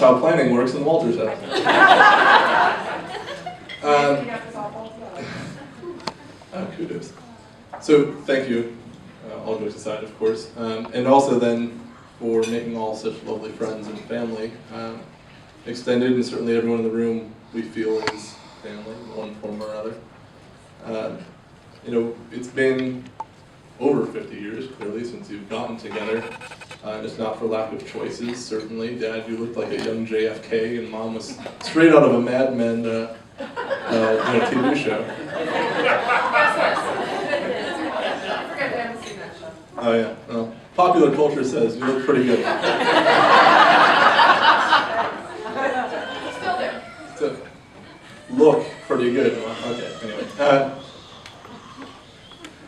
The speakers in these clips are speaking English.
how planning works in the Walters house. Kudos. So thank you, all jokes aside, of course, and also then for making all such lovely friends and family. Extended, and certainly everyone in the room we feel is family in one form or other. You know, it's been over 50 years, clearly, since you've gotten together. And it's not for lack of choices, certainly. Dad, you looked like a young JFK, and Mom was straight out of a Mad Men TV show. Oh yeah, well, popular culture says you look pretty good. Still there. So, look pretty good. Okay, anyway.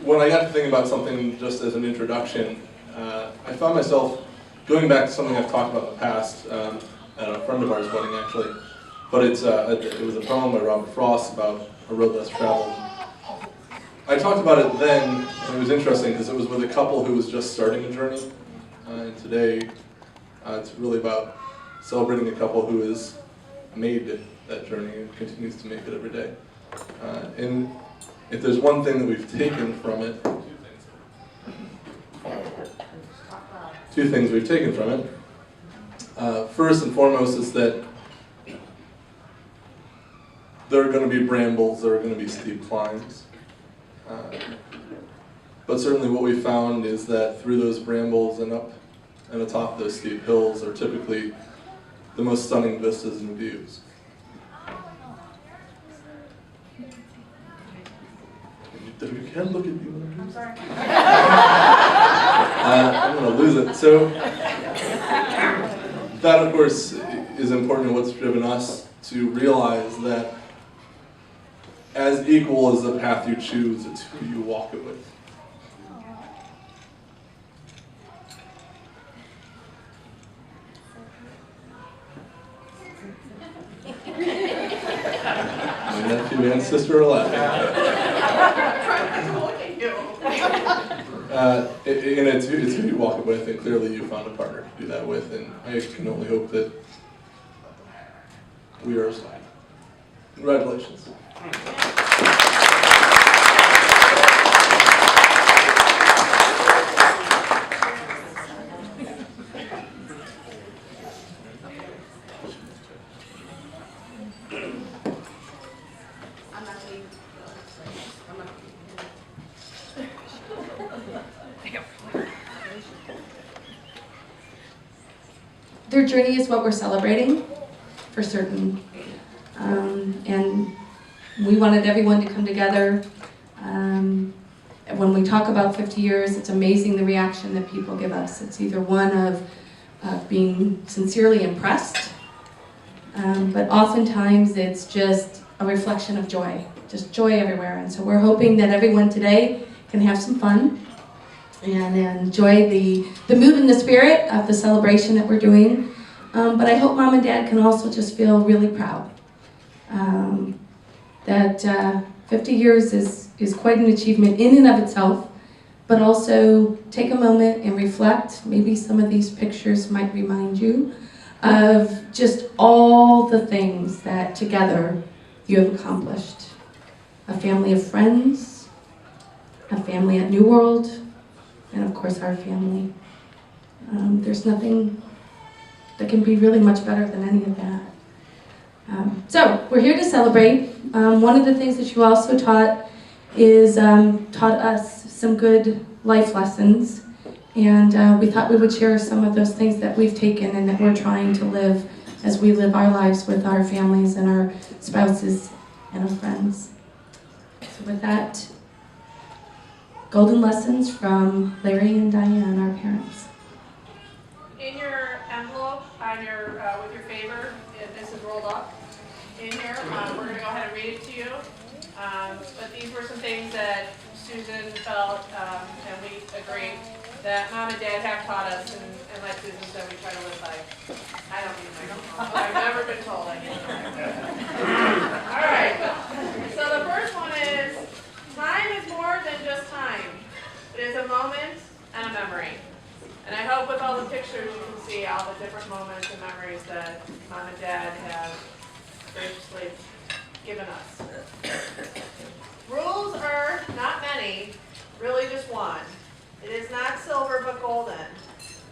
When I got to think about something just as an introduction, I found myself going back to something I've talked about in the past at a friend of ours' wedding, actually. But it was a poem by Robert Frost about a road less traveled. I talked about it then, and it was interesting because it was with a couple who was just starting a journey. And today, it's really about celebrating a couple who has made that journey and continues to make it every day. And if there's one thing that we've taken from it, two things we've taken from it. First and foremost is that there are going to be brambles, there are going to be steep climbs. But certainly what we found is that through those brambles and up and atop those steep hills are typically the most stunning vistas and views. You can look at me when I'm sorry. I'm going to lose it. So that, of course, is important in what's driven us to realize that as equal as the path you choose, it's who you walk it with. My nephew and sister are laughing. And it's who you walk it with, and clearly you found a partner to do that with, and I can only hope that we are assigned. Congratulations. Their journey is what we're celebrating, for certain. And we wanted everyone to come together. When we talk about 50 years, it's amazing the reaction that people give us. It's either one of being sincerely impressed, but oftentimes it's just a reflection of joy, just joy everywhere. And so we're hoping that everyone today can have some fun and enjoy the mood and the spirit of the celebration that we're doing. But I hope Mom and Dad can also just feel really proud that 50 years is quite an achievement in and of itself, but also take a moment and reflect. Maybe some of these pictures might remind you of just all the things that together you have accomplished. A family of friends, a family at New World, and of course our family. There's nothing that can be really much better than any of that. So we're here to celebrate. One of the things that you also taught us some good life lessons, and we thought we would share some of those things that we've taken and that we're trying to live as we live our lives with our families and our spouses and our friends. So with that, golden lessons from Larry and Diane, our parents. In your envelope, on your with your favor, this is rolled up in here. We're going to go ahead and read it to you. But these were some things that Susan felt, and we agreed, that Mom and Dad have taught us, and like Susan said, we try to live by. I don't need a microphone. I've never been told I need a microphone. All right. So the first one is, time is more than just time. It is a moment and a memory. And I hope with all the pictures you can see all the different moments and memories that Mom and Dad have graciously given us. Rules are not many, really just one. It is not silver but golden,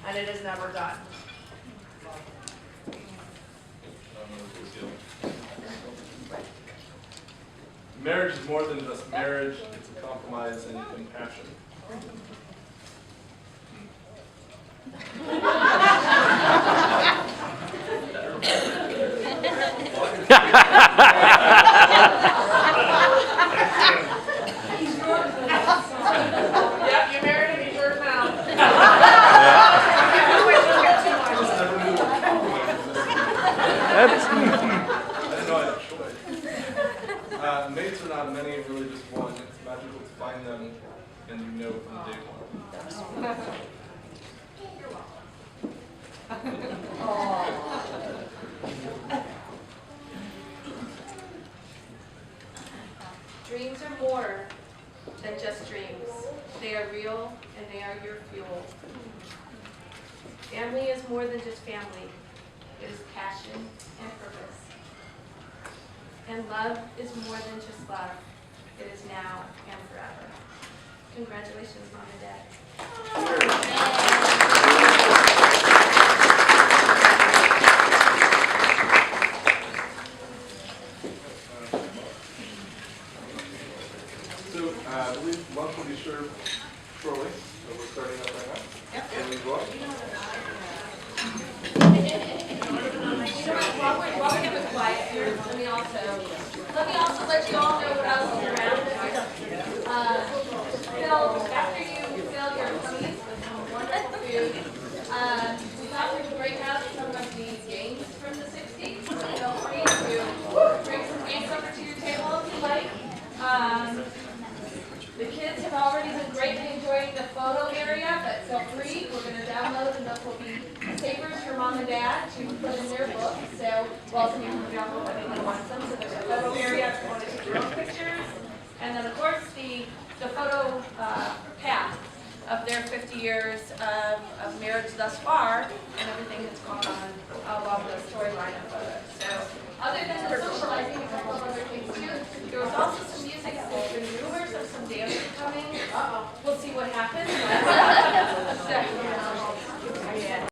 and it is never done. Marriage is more than just marriage, it's a compromise and compassion. Yep, you married him, he's yours now. I didn't know I had a choice. Mates are not many, really just one. It's magical to find them, and you know from day one. Dreams are more than just dreams. They are real and they are your fuel. Family is more than just family. It is passion and purpose. And love is more than just love. It is now and forever. Congratulations, Mom and Dad. So, I believe lunch will be served shortly, so we're starting up right now. Yep. Can we go up? While we have a quiet here, let me also let you all know what else is around. After you fill your tummies with some wonderful food, we thought we would break out some of these games from the 60s. Feel free to bring some games over to your table if you like. The kids have already been greatly enjoying the photo area, but feel free. We're going to download, and those will be papers for Mom and Dad to put in their book. So, well, you can download what anyone wants them. So there's a photo area if you want to take your own pictures. And then, of course, the photo path of their 50 years of marriage thus far, and everything that's gone on along the storyline of photos. So